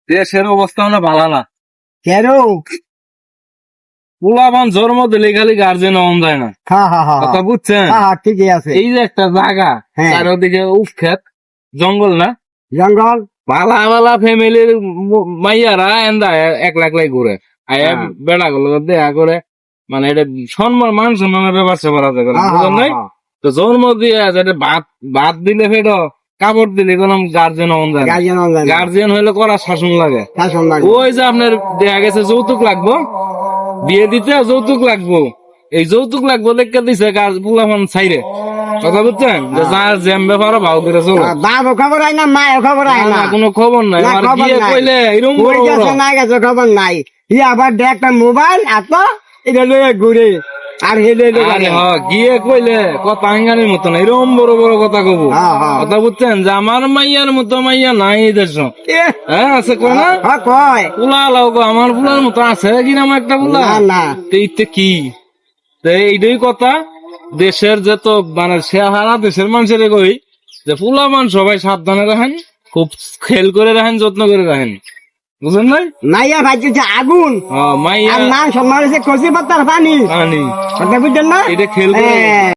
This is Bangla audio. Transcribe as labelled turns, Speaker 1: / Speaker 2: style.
Speaker 1: দেশের অবস্থা না ভালো না।
Speaker 2: কেন?
Speaker 1: পোলাপান জন্ম দিলে খালি গার্জেন হন যায় না,
Speaker 2: হ্যাঁ হ্যাঁ হ্যাঁ
Speaker 1: কথা বুঝছেন?
Speaker 2: হ্যাঁ, ঠিকই আছে।
Speaker 1: এই যে একটা জায়গা,
Speaker 2: হ্যাঁ।
Speaker 1: চারদিকে উফক্ষেত জঙ্গল না,
Speaker 2: জঙ্গল।
Speaker 1: পালা পালা ফ্যামিলির মাইয়ারা এন্দা একলা একলাই ঘুরে আয়া
Speaker 2: হ্যাঁ।
Speaker 1: বেড়া গুলো দেখা করে, মানে এটা সম্মান মান সম্মানের ব্যাপার স্যাপার আছে,
Speaker 2: হ্যাঁ,
Speaker 1: বুঝলেন নাই?
Speaker 2: হ্যাঁ,
Speaker 1: তো জন্ম দিয়ে যেটা ভাত ভাত দিলে ফেট, কাপড় দিলে কোন গার্জেন হন যায় না।
Speaker 2: Guardian online.
Speaker 1: গার্জিয়ান হইলে করা শাসন লাগে।
Speaker 2: শাসন লাগে।
Speaker 1: ওই যে আপনার দেখা গেছে যৌতুক লাগবো, বিয়ে দিতে যৌতুক লাগবো, এই যৌতুক লাগবো লেখা দিছে পোলাপান ছাইরে, কথা বুঝছেন? যে যার জ্যাম ব্যাপারও ভাও করে চলো,
Speaker 2: বাপও খবর হয় না, মায়ের খবর হয় না।
Speaker 1: কোনো খবর নাই।
Speaker 2: না,
Speaker 1: আর
Speaker 2: খবর
Speaker 1: বিয়ে
Speaker 2: নাই।
Speaker 1: কইলে এরকম
Speaker 2: কই
Speaker 1: বড় বড়
Speaker 2: গেছে না গেছে খবর নাই। ই আবার দেখ একটা মোবাইল এত এটা লয়ে ঘুরে আর হেলে
Speaker 1: আরে হ গিয়ে কইলে কথা আঙ্গানির মতো না, এরকম বড় বড় কথা কব,
Speaker 2: হ্যাঁ, হ্যাঁ।
Speaker 1: কথা বুঝছেন? যে আমার মাইয়ার মতো মাইয়া নাই এই দেশ, হ্যাঁ আছে কয় না?
Speaker 2: কয়
Speaker 1: পোলা লাও গো, আমার পোলার মতো আছে কিনা আমার একটা পোলা?
Speaker 2: না না
Speaker 1: তো এইতে কি, তো এইটাই কথা। দেশের যে তো মানে সারা দেশের মানুষের কই যে পোলা মান সবাই সাবধানে রাখেন, খুব খেল করে রাখেন, যত্ন করে রাখেন, বুঝলেন নাই?
Speaker 2: মাইয়া ভাইছে আগুন
Speaker 1: মাইয়া
Speaker 2: আর নাম সম্মান হচ্ছে কচি পাতার পানি,
Speaker 1: পানি,
Speaker 2: কথা বুঝছেন না?
Speaker 1: এটা খেল করে
Speaker 2: হ্যাঁ।